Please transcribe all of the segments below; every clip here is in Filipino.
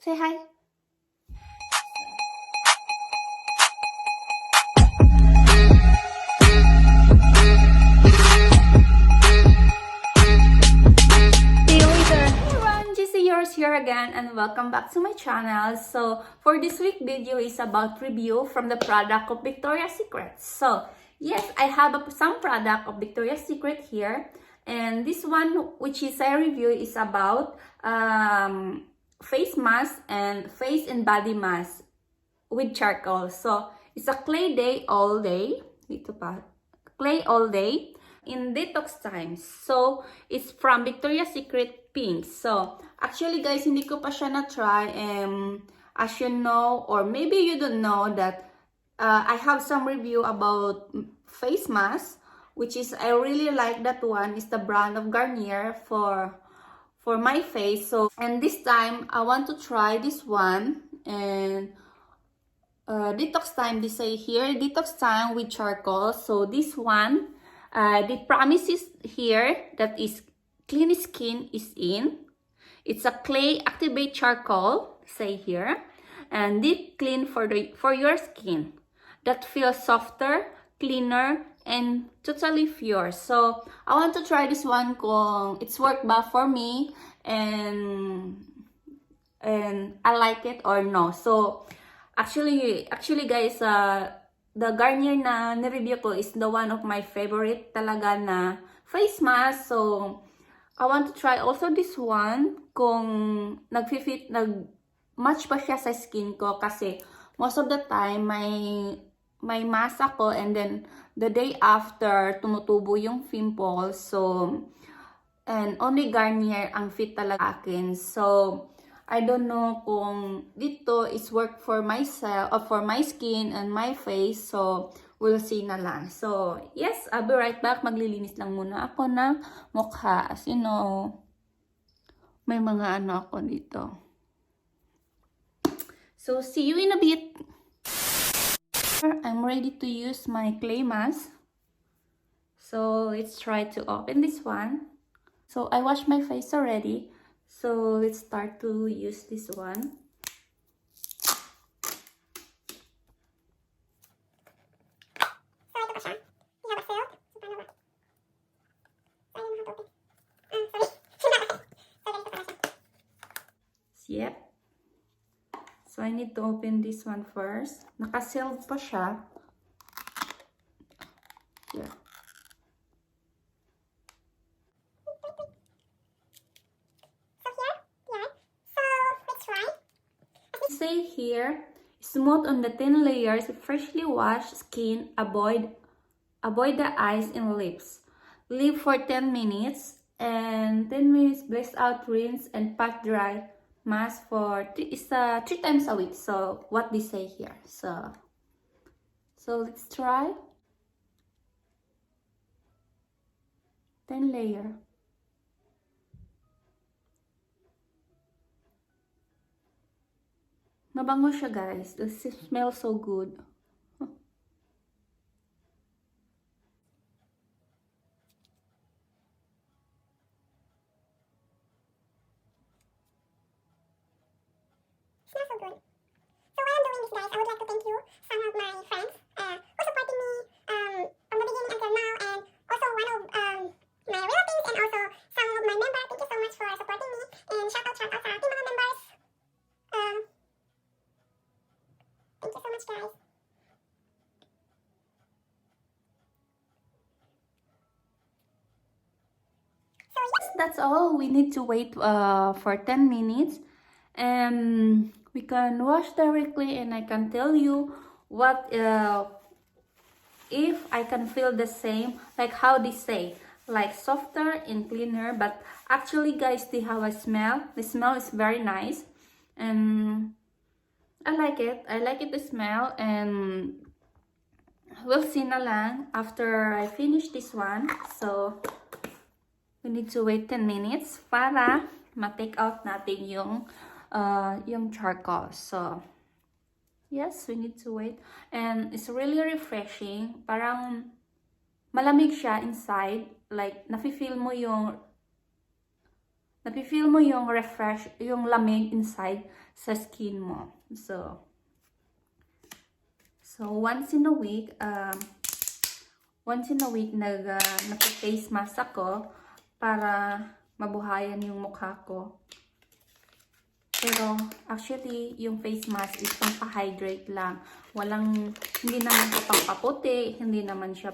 Say hi. See you later. Hey everyone, JESHIE Yours here again and welcome back to my channel. So for this week video is about review from the product of Victoria's Secret. So yes, I have some product of Victoria's Secret here. And this one, which is a review, is about face mask and face and body mask with charcoal. So it's a clay day all day. Dito pa. Clay all day in detox times. So it's from Victoria's Secret Pink. So actually guys, hindi ko pa siya na-try. As you know, or maybe you don't know that I have some review about face mask, which is I really like that one. It's the brand of Garnier for my face. So and this time I want to try this one. And detox time, they say here, detox time with charcoal. So this one, the promises here that is clean skin is in. It's a clay activate charcoal, say here, and deep clean for your skin that feels softer, cleaner, and totally pure. So I want to try this one kung it's worked ba for me and I like it or no. So actually guys, the Garnier na nireview ko is the one of my favorite talaga na face mask. So I want to try also this one kung nag-match pa siya sa skin ko, kasi most of the time may mask ako and then the day after tumutubo yung pimples. So and only Garnier ang fit talaga akin. So I don't know kung dito is work for myself or for my skin and my face. So we'll see na lang. So yes, I'll be right back. Maglilinis lang muna ako ng mukha. As you know, may mga ano ako dito. So see you in a bit. I'm ready to use my clay mask. So let's try to open this one. So I washed my face already. So let's start to use this one. Yep. So I need to open this one first. Naka-sealed pa siya. Here. Say here, smooth on the thin layers, freshly washed skin, avoid the eyes and lips. Leave for 10 minutes and 10 minutes bless out, rinse and pat dry. Mask for 3 times a week. So what they say here. So let's try 10 layer. Mabango siya guys. It smells so good. Smells so good. So while I'm doing this, guys, I would like to thank you, some of my friends who supported me from the beginning until now, and also one of my relatives and also some of my members. Thank you so much for supporting me, and shout out sa ating mga members. Thank you so much, guys. So yes, That's all. We need to wait for 10 minutes and we can wash directly, and I can tell you what if I can feel the same, like how they say, like softer and cleaner. But actually guys, they have a smell. The smell is very nice and I like it. The smell, and we'll see na lang after I finish this one. So we need to wait 10 minutes para ma-take out natin yung charcoal. So yes, we need to wait. And it's really refreshing. Parang malamig siya inside. Like, nafe-feel mo yung napifeel mo yung refresh, yung lamig inside sa skin mo. So once in a week, nag-face mask ako para mabuhayan yung mukha ko. Pero actually, yung face mask is pang-hydrate lang. Hindi naman siya pang-paputi, hindi naman siya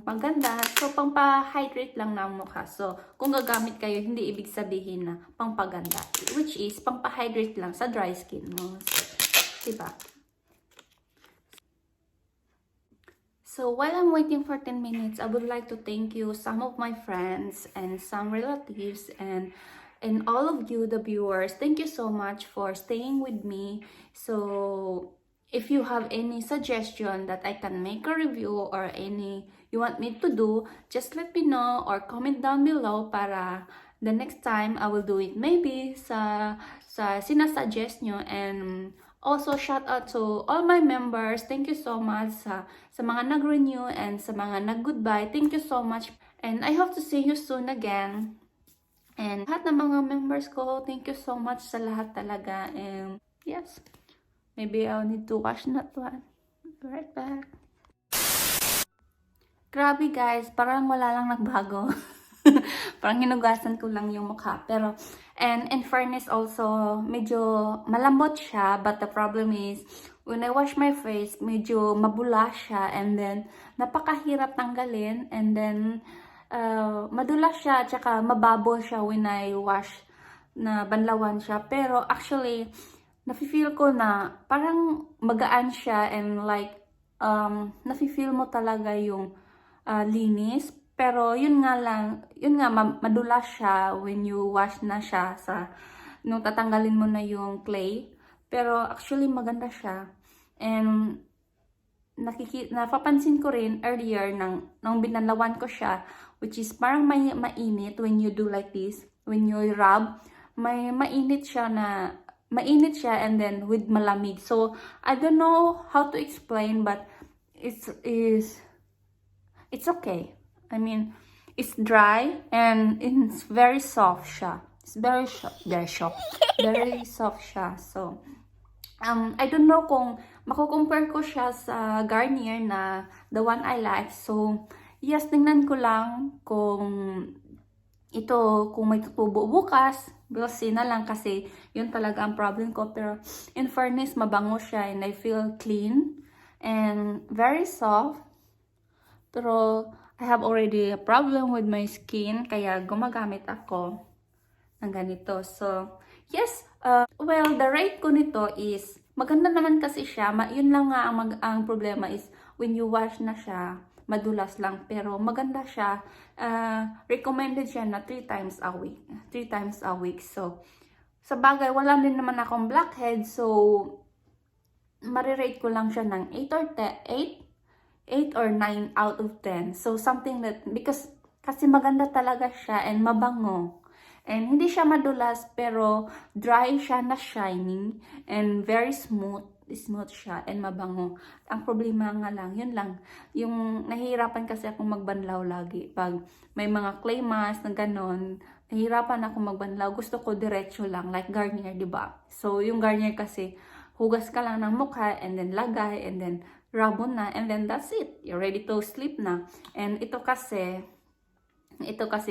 pangganda. So, pang-hydrate lang ng mukha. So, kung gagamit kayo, hindi ibig sabihin na pang-paganda. Which is, pang-hydrate lang sa dry skin mo. So, diba? So, while I'm waiting for 10 minutes, I would like to thank you, some of my friends and some relatives and all of you, the viewers. Thank you so much for staying with me. So, if you have any suggestion that I can make a review or any you want me to do, just let me know or comment down below para the next time I will do it maybe sa sinasuggest nyo. And also, shout out to all my members. Thank you so much sa mga nag-renew and sa mga nag-goodbye. Thank you so much. And I hope to see you soon again. And lahat ng mga members ko, thank you so much sa lahat talaga. And yes, maybe I'll need to wash that one. Be right back. Grabe guys, parang wala lang nagbago. Parang hinugasan ko lang yung mukha. Pero, and in fairness also, medyo malambot siya. But the problem is, when I wash my face, medyo mabula siya. And then, napakahirap tanggalin. And then, madulas siya. Tsaka mababo siya when I wash na banlawan siya. Pero actually, nafe-feel ko na parang magaan siya. And like, nafe-feel mo talaga yung linis. Pero yun nga, madulas siya when you wash na siya nung tatanggalin mo na yung clay. Pero actually maganda siya. And napapansin ko rin earlier nang binalawan ko siya, which is parang mainit when you do like this. When you rub, mainit siya and then with malamig. So I don't know how to explain, but it's okay. I mean, it's dry and it's very soft siya. It's very soft siya. So, I don't know kung mako-compare ko siya sa Garnier na the one I like. So, yes, tingnan ko lang kung may tutubo bukas. We'll see na lang kasi yun talaga ang problem ko. Pero, in fairness, mabango siya and I feel clean and very soft. Pero, I have already a problem with my skin, kaya gumagamit ako ng ganito. So, yes, well, the rate ko nito is, maganda naman kasi siya. Yun lang nga ang problema is, when you wash na siya, madulas lang. Pero maganda siya. Recommended siya na 3 times a week. 3 times a week. So, sa bagay, wala din naman akong blackhead. So, marirate ko lang siya ng 8 or 9 out of 10. So, something that, kasi maganda talaga siya and mabango. And hindi siya madulas, pero dry siya na shining and very smooth. Smooth siya and mabango. Ang problema nga lang, yun lang. Yung nahihirapan kasi akong magbanlaw lagi. Pag may mga clay mask na ganon, nahihirapan ako magbanlaw. Gusto ko diretso lang, like Garnier, diba? So, yung Garnier kasi, hugas ka lang ng mukha and then lagay and then rub na, and then that's it. You're ready to sleep na. And ito kasi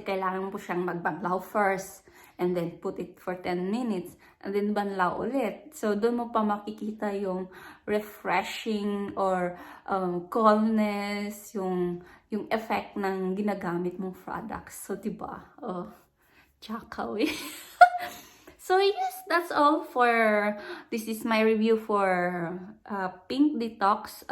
kailangan mo siyang magbanlaw first, and then put it for 10 minutes, and then banlaw ulit. So, doon mo pa makikita yung refreshing or calmness, yung effect ng ginagamit mong products. So, diba? Oh, tsakaw eh. So yes, that's all for, this is my review for Pink Detox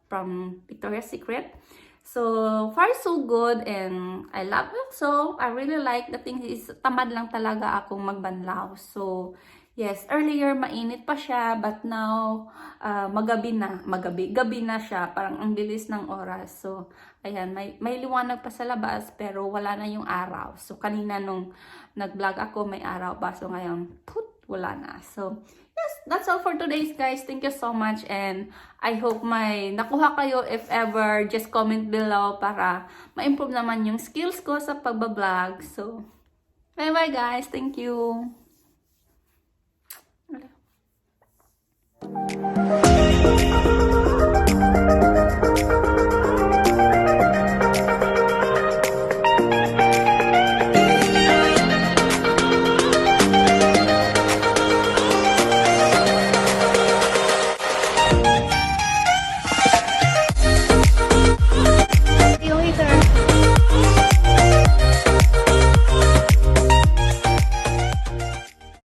from Victoria's Secret. So far so good and I love it. So I really like the thing is tamad lang talaga akong magbanlaw. So yes, earlier mainit pa siya, but now gabi na siya, parang ang bilis ng oras. So ayan, may liwanag pa sa labas pero wala na yung araw. So kanina nung nag-vlog ako, may araw pa. So ngayon, wala na. So yes, that's all for today's guys. Thank you so much and I hope may nakuha kayo. If ever, just comment below para ma-improve naman yung skills ko sa pagbablog. So, bye-bye guys. Thank you.